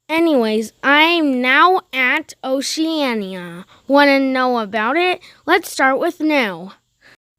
Anyways, I'm now at Oceania. Want to know about it? Let's start with Niue.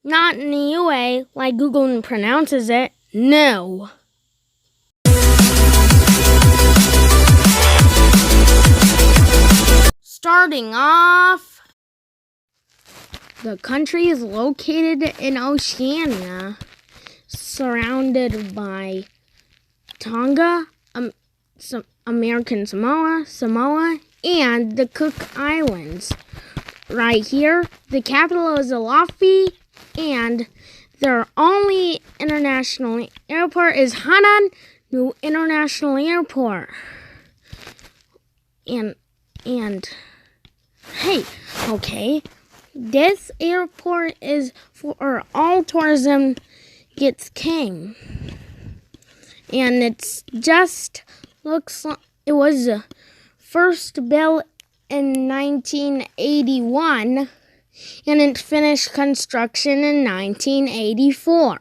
Not Niue, like Google pronounces it. No. Starting off, the country is located in Oceania, surrounded by Tonga, American Samoa, and the Cook Islands. Right here, the capital is Alofi, and their only international airport is Hana Niue International Airport. And hey, okay, this airport is for all tourism gets came. And it's just looks like it was first built in 1981 and it finished construction in 1984.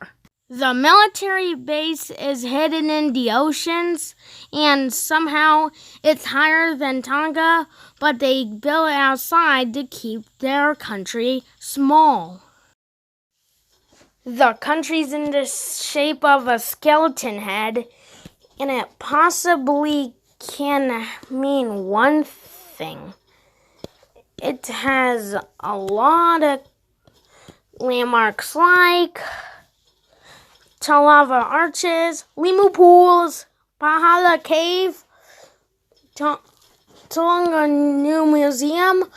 The military base is hidden in the oceans and somehow it's higher than Tonga, but they built it outside to keep their country small. The country's in the shape of a skeleton head, and it possibly can mean one thing. It has a lot of landmarks like Talava Arches, Limu Pools, Pahala Cave, Tonga New Museum,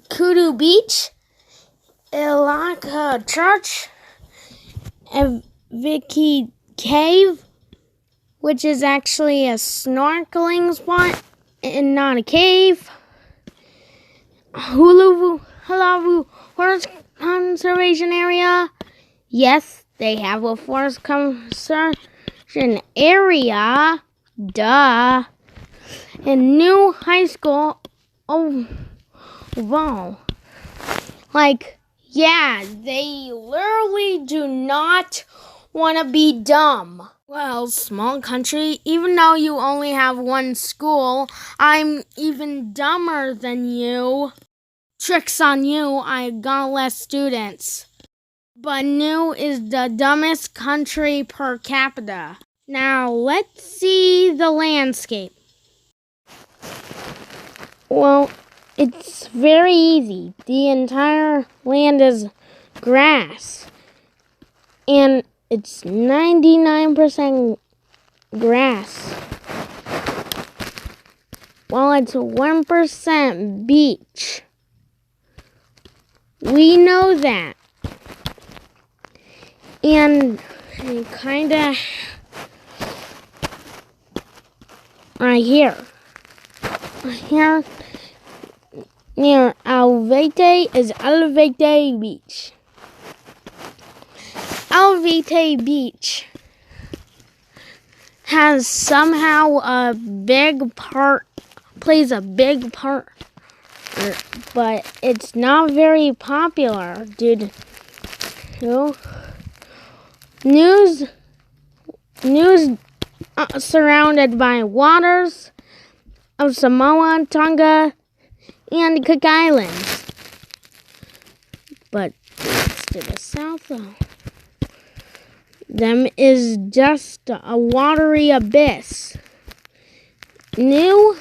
Kudu Beach, Ilaka Church, Vicky Cave, which is actually a snorkeling spot and not a cave. Hulavu Forest Conservation Area. Yes, they have a forest conservation area. Duh. And Niue High School. Oh, wow. Yeah, they literally do not want to be dumb. Well, small country, even though you only have one school, I'm even dumber than you. Tricks on you, I got less students. But Niue is the dumbest country per capita. Now, let's see the landscape. Well, it's very easy. The entire land is grass. And it's 99% grass. While it's 1% beach. We know that. And kinda right here. Here near Alvete is Alvete Beach. Alvete Beach has somehow plays a big part, but it's not very popular due to Niue's surrounded by waters of Samoa, Tonga, and the Cook Islands. But it's to the south, though. Them is just a watery abyss. Niue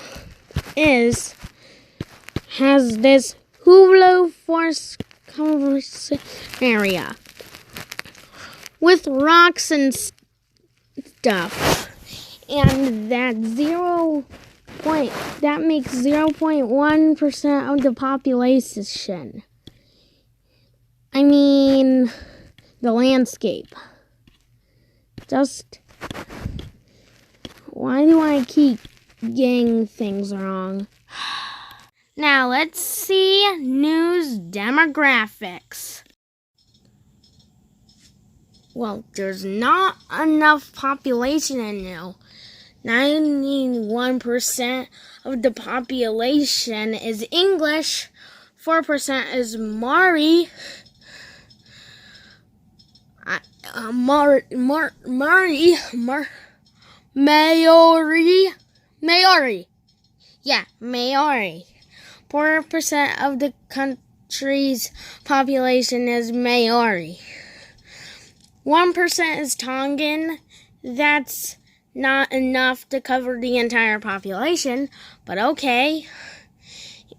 has this Hulu forest conservation area with rocks and stuff, and that makes 0.1% of the population. I mean, the landscape. Why do I keep getting things wrong? Now let's see Niue's demographics. Well, there's not enough population in Niue. 91% of the population is English, 4% is Maori, Maori, Yeah, Maori. 4% of the country's population is Maori. 1% is Tongan. That's not enough to cover the entire population, but okay.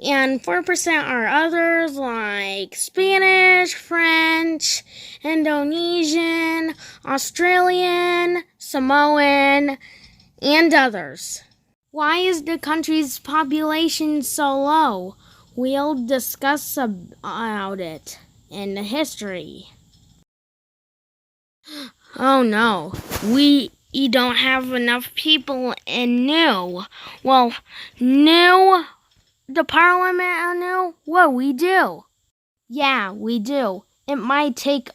And 4% are others like Spanish, French, Indonesian, Australian, Samoan, and others. Why is the country's population so low? We'll discuss about it in the history. Oh no, we don't have enough people in Niue. Well, Niue, the parliament of Niue, what we do? Yeah, we do. It might take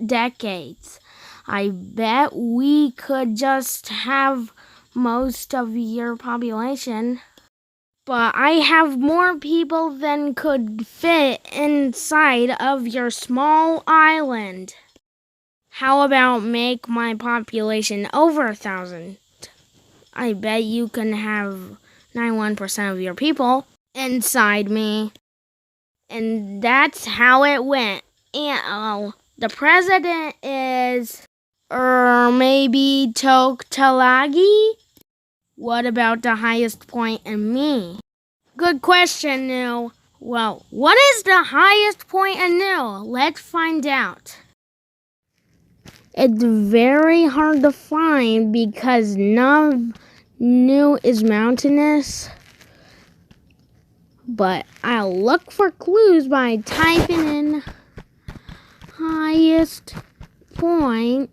decades. I bet we could just have most of your population. But I have more people than could fit inside of your small island. How about make my population over 1,000? I bet you can have 91% of your people inside me. And that's how it went. And the president is maybe Toktalagi? What about the highest point in me? Good question, Niue. Well, what is the highest point in Niue? Let's find out. It's very hard to find because none of Niue is mountainous. But I'll look for clues by typing in highest point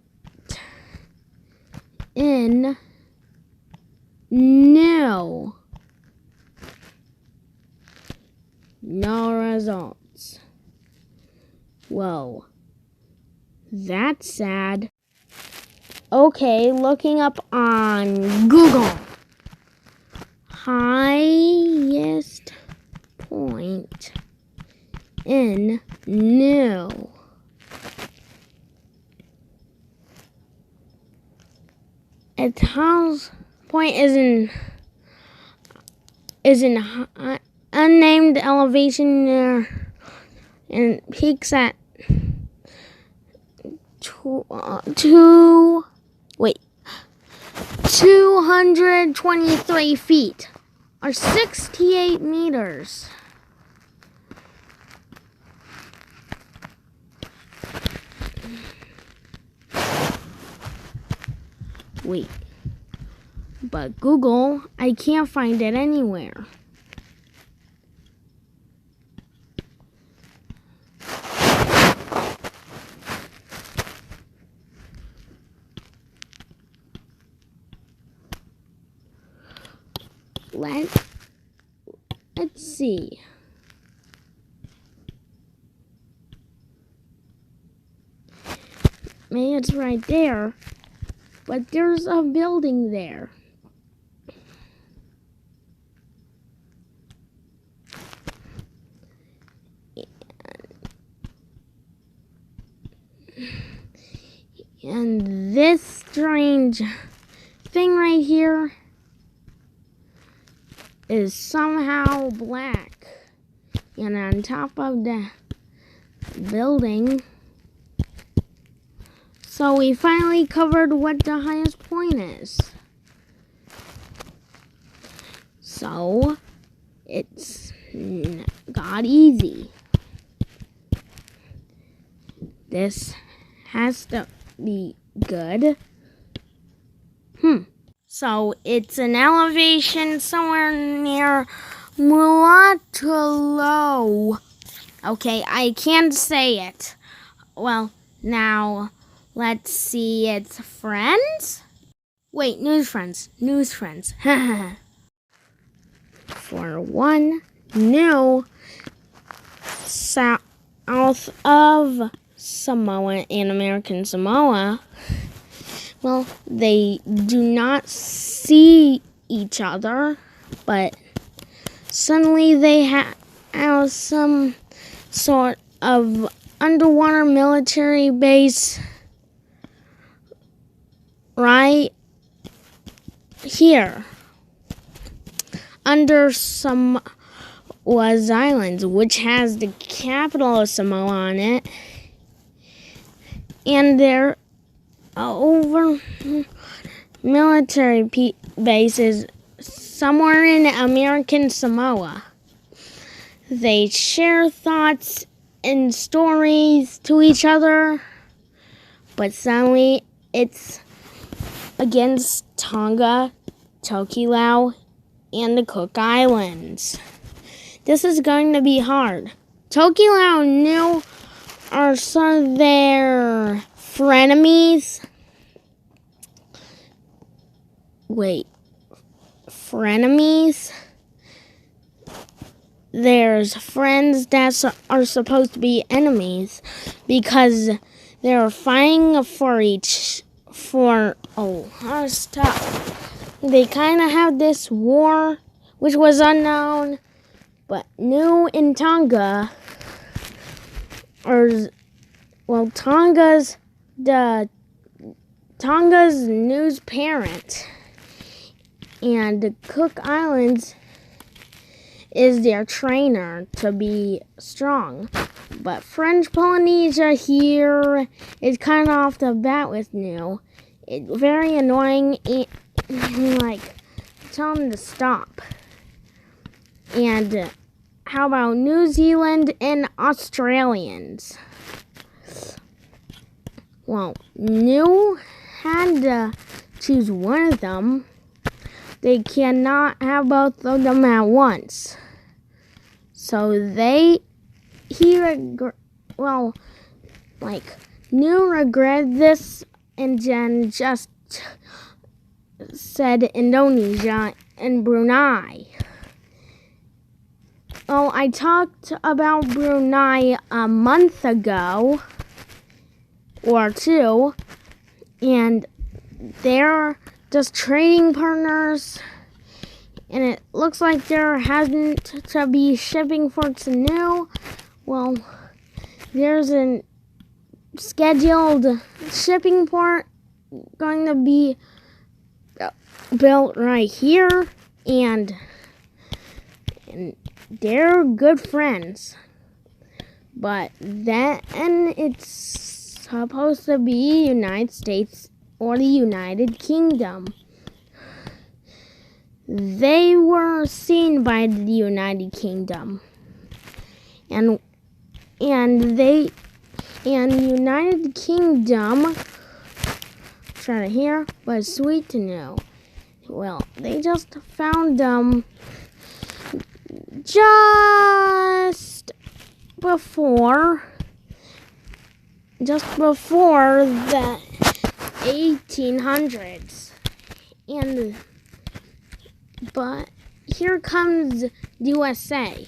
in Niue. No results. Whoa. That's sad. Okay, looking up on Google. Highest point in Niue. Its house point is in unnamed elevation near and peaks at 223 feet or 68 meters. Wait, but Google, I can't find it anywhere. Let's see. Maybe it's right there, but there's a building there. And this strange thing right here is somehow black. And on top of the building. So we finally covered what the highest point is. So it's got easy. This has to be good. So it's an elevation somewhere near Mulatto. Okay, I can't say it. Well, now let's see its friends. Wait, news friends. For one, Niue, south of Samoa and American Samoa, well, they do not see each other, but suddenly they have some sort of underwater military base right here. under Samoa's islands, which has the capital of Samoa on it. And there are over military bases somewhere in American Samoa. They share thoughts and stories to each other, but suddenly it's against Tonga, Tokelau, and the Cook Islands. This is going to be hard. Tokelau and Niue are some of their frenemies. Wait, frenemies? There's friends that are supposed to be enemies because they're fighting that's tough. They kind of have this war, which was unknown, but Niue and Tonga Tonga's Niue's parent, and the Cook Islands is their trainer to be strong. But French Polynesia here is kind of off the bat with Niue. It's very annoying, and tell them to stop. And how about New Zealand and Australians? Well, Niue had to choose one of them. They cannot have both of them at once. So Niue regretted this and then just said Indonesia and Brunei. Well, I talked about Brunei a month ago or two, and they're just trading partners, and it looks like there hasn't to be shipping for Niue. Well, there's a scheduled shipping port going to be built right here, and they're good friends. But then it's supposed to be United States or the United Kingdom. They were seen by the United Kingdom, and United Kingdom try to hear was sweet to know. Well, they just found them just before the 1800s, but here comes the USA.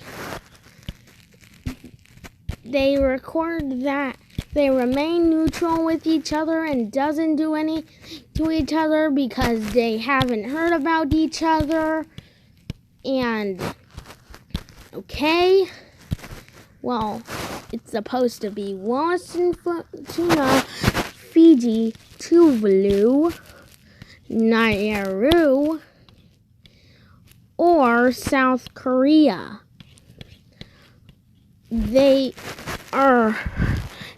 They record that they remain neutral with each other and doesn't do anything to each other because they haven't heard about each other. And okay, well, it's supposed to be Wallis and Futuna, Fiji, Tuvalu, Nauru, or South Korea. They are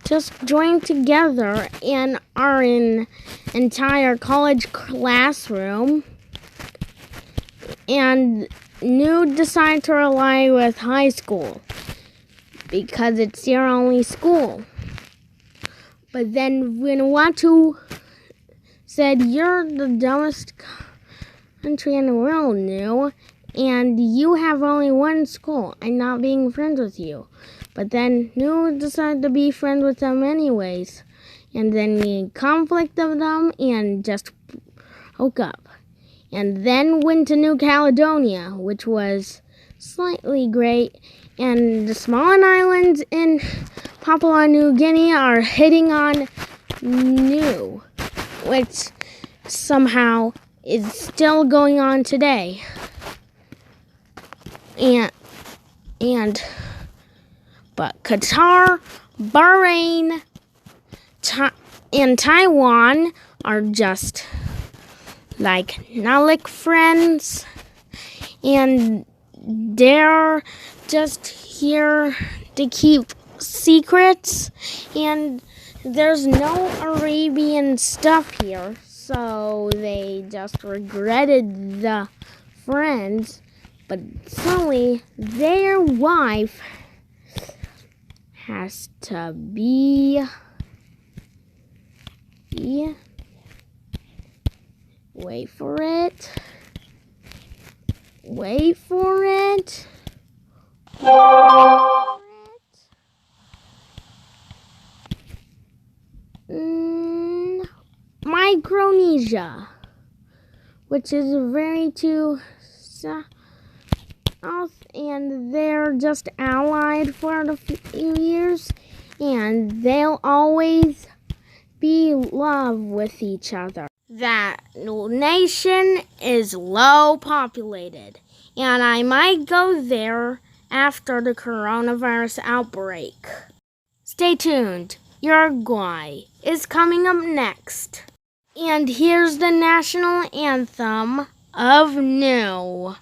just joined together and are in entire college classroom, and Niue decided to rely with high school because it's their only school. But then Vanuatu said, "You're the dumbest country in the world, Niue, and you have only one school. I'm not being friends with you." But then Niue decided to be friends with them anyways. And then the conflict of them and just broke up. And then went to New Caledonia, which was slightly great. And the Small Islands in Papua New Guinea are hitting on Niue, which somehow is still going on today. But Qatar, Bahrain, and Taiwan are just not like friends. and they're just here to keep secrets, and there's no Arabian stuff here, so they just regretted the friends, but suddenly their wife has to be wait for it. Micronesia, which is very to south, and they're just allied for a few years, and they'll always be love with each other. That nation is low populated, and I might go there after the coronavirus outbreak. Stay tuned. Uruguay is coming up next. And here's the national anthem of Niue.